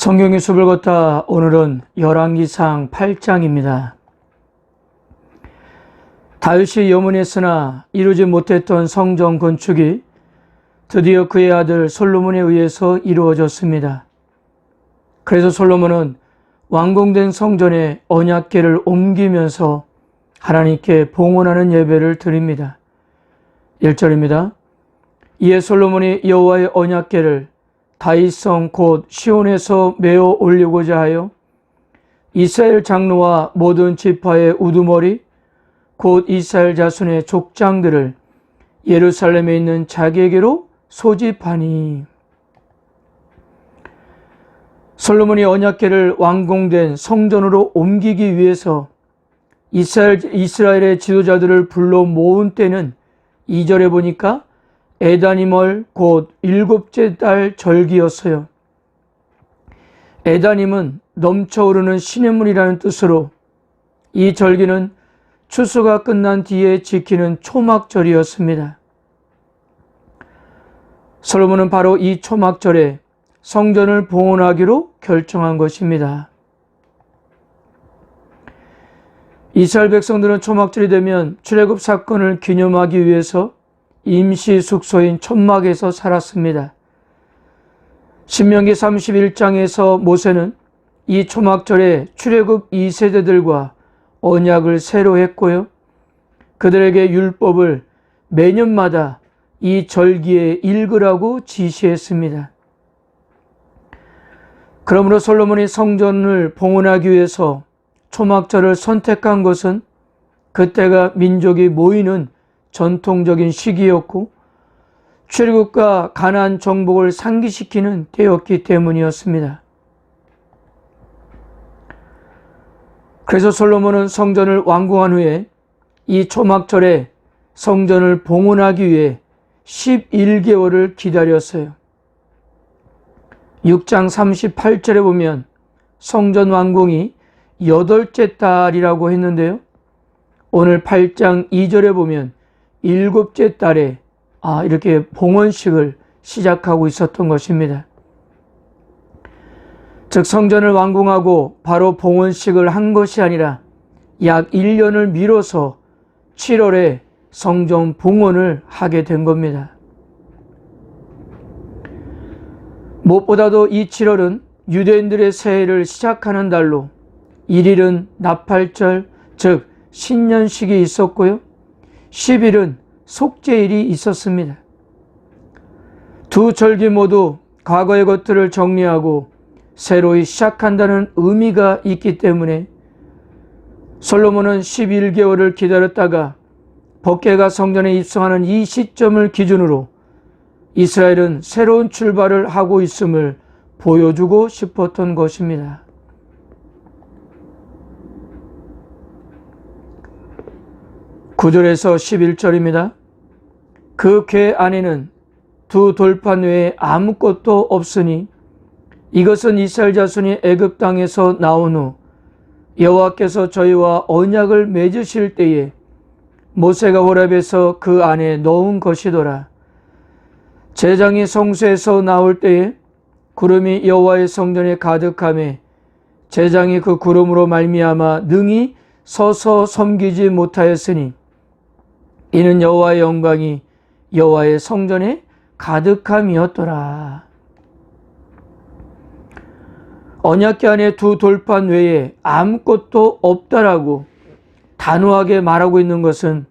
성경의 숲을 걷다 오늘은 열왕기상 8장입니다. 다윗이 염원했으나 이루지 못했던 성전 건축이 드디어 그의 아들 솔로몬에 의해서 이루어졌습니다. 그래서 솔로몬은 완공된 성전에 언약궤를 옮기면서 하나님께 봉헌하는 예배를 드립니다. 1절입니다. 이에 솔로몬이 여호와의 언약궤를 다윗성 곧 시온에서 메어 올리고자 하여 이스라엘 장로와 모든 지파의 우두머리 곧 이스라엘 자손의 족장들을 예루살렘에 있는 자기에게로 소집하니. 솔로몬이 언약궤를 완공된 성전으로 옮기기 위해서 이스라엘의 지도자들을 불러 모은 때는 2절에 보니까 에다님월 곧 7째 달 절기였어요. 에다님은 넘쳐오르는 시냇물이라는 뜻으로 이 절기는 추수가 끝난 뒤에 지키는 초막절이었습니다. 솔로몬은 바로 이 초막절에 성전을 봉헌하기로 결정한 것입니다. 이스라엘 백성들은 초막절이 되면 출애굽 사건을 기념하기 위해서 임시 숙소인 천막에서 살았습니다. 신명기 31장에서 모세는 이 초막절에 출애굽 2세대들과 언약을 새로 했고요. 그들에게 율법을 매년마다 이 절기에 읽으라고 지시했습니다. 그러므로 솔로몬이 성전을 봉헌하기 위해서 초막절을 선택한 것은 그때가 민족이 모이는 전통적인 시기였고 출애굽과 가나안 정복을 상기시키는 때였기 때문이었습니다. 그래서 솔로몬은 성전을 완공한 후에 이 초막절에 성전을 봉헌하기 위해 11개월을 기다렸어요. 6장 38절에 보면 성전 완공이 8째 달이라고 했는데요. 오늘 8장 2절에 보면 7째 달에 이렇게 봉헌식을 시작하고 있었던 것입니다. 즉 성전을 완공하고 바로 봉헌식을 한 것이 아니라 약 1년을 미뤄서 7월에 성전 봉헌을 하게 된 겁니다. 무엇보다도 이 7월은 유대인들의 새해를 시작하는 달로 1일은 나팔절 즉 신년식이 있었고요. 10일은 속죄일이 있었습니다. 두 절기 모두 과거의 것들을 정리하고 새로이 시작한다는 의미가 있기 때문에 솔로몬은 11개월을 기다렸다가 법궤가 성전에 입성하는 이 시점을 기준으로 이스라엘은 새로운 출발을 하고 있음을 보여주고 싶었던 것입니다. (9절에서) 11절입니다. 그 궤 안에는 두 돌판 외에 아무것도 없으니 이것은 이스라엘 자손이 애굽 땅에서 나온 후 여호와께서 저희와 언약을 맺으실 때에 모세가 호렙에서 그 안에 넣은 것이더라. 제장이 성소에서 나올 때에 구름이 여호와의 성전에 가득하매 제장이 그 구름으로 말미암아 능히 서서 섬기지 못하였으니 이는 여호와의 영광이 여호와의 성전에 가득함이었더라. 언약궤 안에 두 돌판 외에 아무것도 없다라고 단호하게 말하고 있는 것은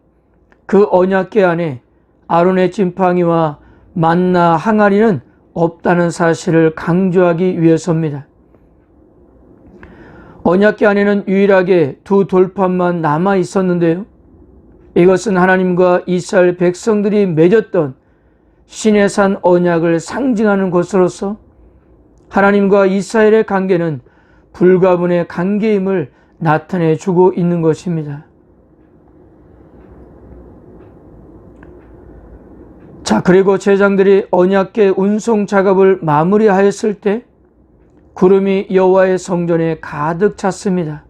그 언약궤 안에 아론의 지팡이와 만나 항아리는 없다는 사실을 강조하기 위해서입니다. 언약궤 안에는 유일하게 두 돌판만 남아 있었는데요. 이것은 하나님과 이스라엘 백성들이 맺었던 시내산 언약을 상징하는 것으로서 하나님과 이스라엘의 관계는 불가분의 관계임을 나타내 주고 있는 것입니다. 자, 그리고 제장들이 언약궤 운송 작업을 마무리하였을 때 구름이 여호와의 성전에 가득 찼습니다.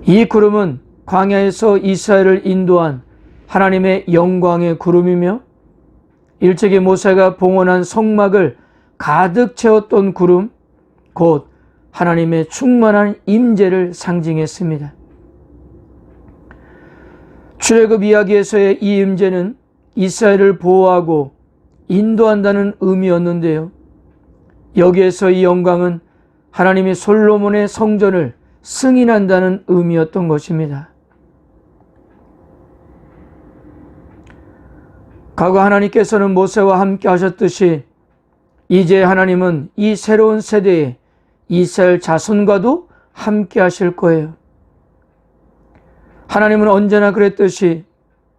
이 구름은 광야에서 이스라엘을 인도한 하나님의 영광의 구름이며 일찍이 모세가 봉헌한 성막을 가득 채웠던 구름, 곧 하나님의 충만한 임재를 상징했습니다. 출애굽 이야기에서의 이 임재는 이스라엘을 보호하고 인도한다는 의미였는데요. 여기에서 이 영광은 하나님이 솔로몬의 성전을 승인한다는 의미였던 것입니다. 과거 하나님께서는 모세와 함께 하셨듯이 이제 하나님은 이 새로운 세대에 이스라엘 자손과도 함께 하실 거예요. 하나님은 언제나 그랬듯이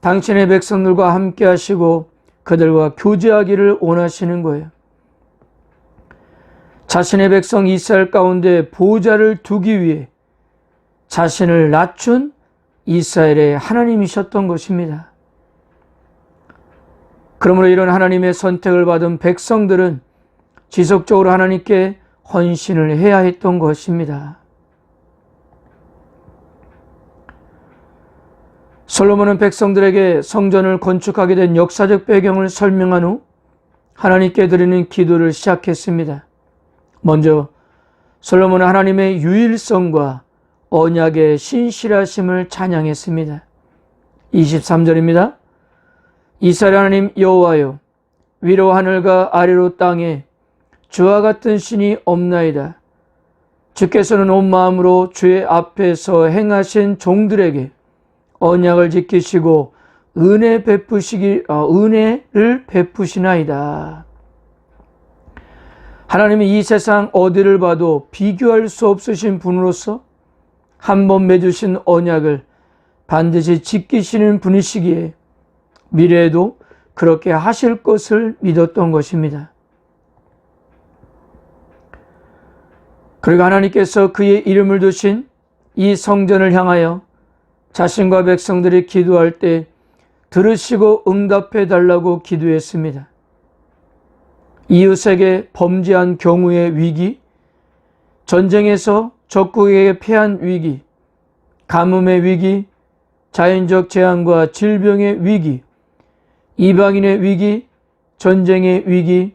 당신의 백성들과 함께 하시고 그들과 교제하기를 원하시는 거예요. 자신의 백성 이스라엘 가운데 보호자를 두기 위해 자신을 낮춘 이스라엘의 하나님이셨던 것입니다. 그러므로 이런 하나님의 선택을 받은 백성들은 지속적으로 하나님께 헌신을 해야 했던 것입니다. 솔로몬은 백성들에게 성전을 건축하게 된 역사적 배경을 설명한 후 하나님께 드리는 기도를 시작했습니다. 먼저 솔로몬은 하나님의 유일성과 언약의 신실하심을 찬양했습니다. 23절입니다. 이스라엘 하나님 여호와여, 위로 하늘과 아래로 땅에 주와 같은 신이 없나이다. 주께서는 온 마음으로 주의 앞에서 행하신 종들에게 언약을 지키시고 은혜를 베푸시나이다. 하나님이 이 세상 어디를 봐도 비교할 수 없으신 분으로서 한 번 맺으신 언약을 반드시 지키시는 분이시기에 미래에도 그렇게 하실 것을 믿었던 것입니다. 그리고 하나님께서 그의 이름을 두신 이 성전을 향하여 자신과 백성들이 기도할 때 들으시고 응답해 달라고 기도했습니다. 이웃에게 범죄한 경우의 위기, 전쟁에서 적국에게 패한 위기, 가뭄의 위기, 자연적 재앙과 질병의 위기, 이방인의 위기, 전쟁의 위기,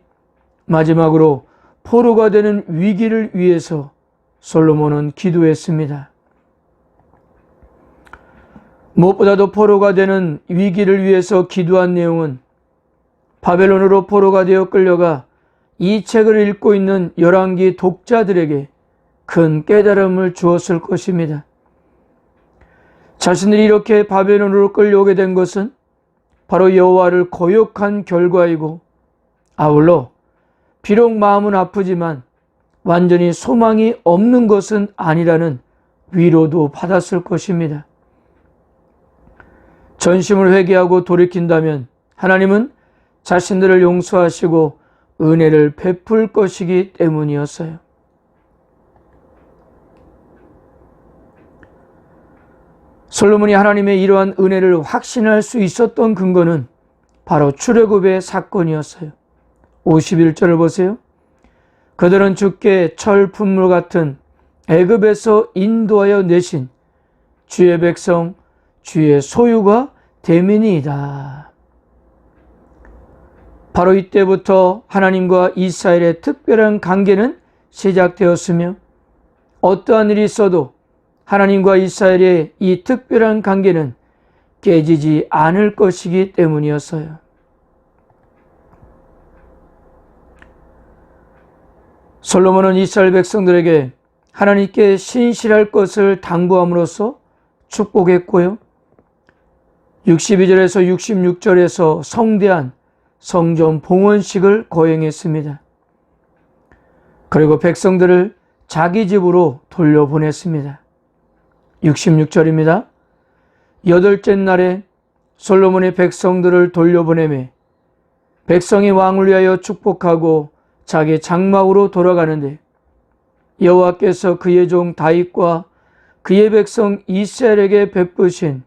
마지막으로 포로가 되는 위기를 위해서 솔로몬은 기도했습니다. 무엇보다도 포로가 되는 위기를 위해서 기도한 내용은 바벨론으로 포로가 되어 끌려가 이 책을 읽고 있는 열왕기 독자들에게 큰 깨달음을 주었을 것입니다. 자신들이 이렇게 바벨론으로 끌려오게 된 것은 바로 여호와를 거역한 결과이고, 아울러 비록 마음은 아프지만 완전히 소망이 없는 것은 아니라는 위로도 받았을 것입니다. 전심을 회개하고 돌이킨다면 하나님은 자신들을 용서하시고 은혜를 베풀 것이기 때문이었어요. 솔로몬이 하나님의 이러한 은혜를 확신할 수 있었던 근거는 바로 출애굽의 사건이었어요. 51절을 보세요. 그들은 주께 철품물 같은 애굽에서 인도하여 내신 주의 백성, 주의 소유가 대민이다. 바로 이때부터 하나님과 이스라엘의 특별한 관계는 시작되었으며, 어떠한 일이 있어도 하나님과 이스라엘의 이 특별한 관계는 깨지지 않을 것이기 때문이었어요. 솔로몬은 이스라엘 백성들에게 하나님께 신실할 것을 당부함으로써 축복했고요. 62절에서 66절에서 성대한 성전 봉헌식을 거행했습니다. 그리고 백성들을 자기 집으로 돌려보냈습니다. 66절입니다. 여덟째 날에 솔로몬이 백성들을 돌려보내매 백성이 왕을 위하여 축복하고 자기 장막으로 돌아가는데 여호와께서 그의 종 다윗과 그의 백성 이스라엘에게 베푸신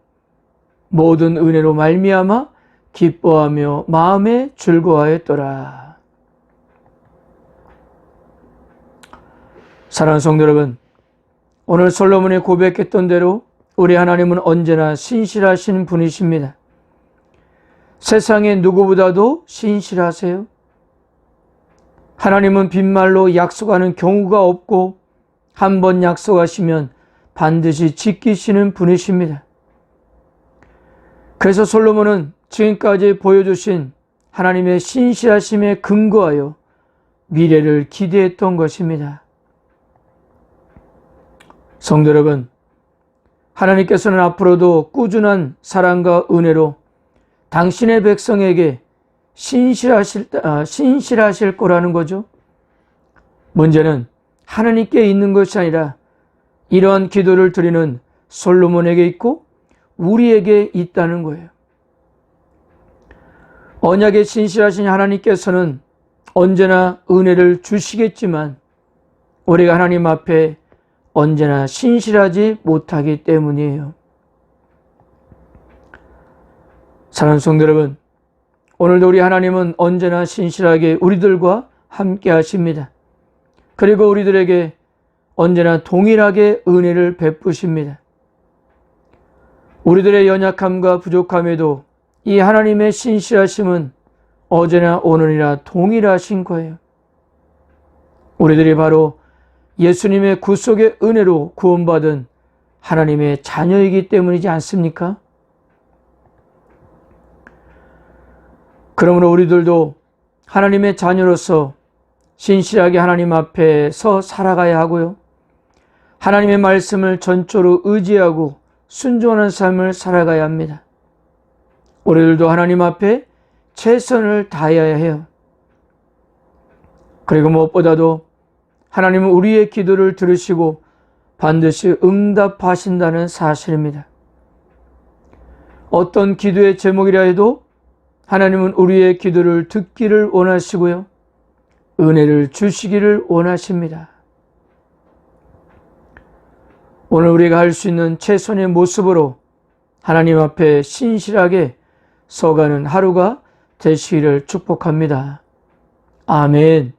모든 은혜로 말미암아 기뻐하며 마음에 즐거워하였더라. 사랑하는 성도 여러분, 오늘 솔로몬이 고백했던 대로 우리 하나님은 언제나 신실하신 분이십니다. 세상의 누구보다도 신실하세요. 하나님은 빈말로 약속하는 경우가 없고 한 번 약속하시면 반드시 지키시는 분이십니다. 그래서 솔로몬은 지금까지 보여주신 하나님의 신실하심에 근거하여 미래를 기대했던 것입니다. 성도 여러분, 하나님께서는 앞으로도 꾸준한 사랑과 은혜로 당신의 백성에게 신실하실 거라는 거죠. 문제는 하나님께 있는 것이 아니라 이러한 기도를 드리는 솔로몬에게 있고 우리에게 있다는 거예요. 언약에 신실하신 하나님께서는 언제나 은혜를 주시겠지만 우리가 하나님 앞에 언제나 신실하지 못하기 때문이에요. 사랑하는 성도 여러분, 오늘도 우리 하나님은 언제나 신실하게 우리들과 함께 하십니다. 그리고 우리들에게 언제나 동일하게 은혜를 베푸십니다. 우리들의 연약함과 부족함에도 이 하나님의 신실하심은 어제나 오늘이나 동일하신 거예요. 우리들이 바로 예수님의 구속의 은혜로 구원받은 하나님의 자녀이기 때문이지 않습니까? 그러므로 우리들도 하나님의 자녀로서 신실하게 하나님 앞에서 살아가야 하고요. 하나님의 말씀을 전적으로 의지하고 순종하는 삶을 살아가야 합니다. 우리들도 하나님 앞에 최선을 다해야 해요. 그리고 무엇보다도 하나님은 우리의 기도를 들으시고 반드시 응답하신다는 사실입니다. 어떤 기도의 제목이라 해도 하나님은 우리의 기도를 듣기를 원하시고요. 은혜를 주시기를 원하십니다. 오늘 우리가 할 수 있는 최선의 모습으로 하나님 앞에 신실하게 서가는 하루가 되시기를 축복합니다. 아멘.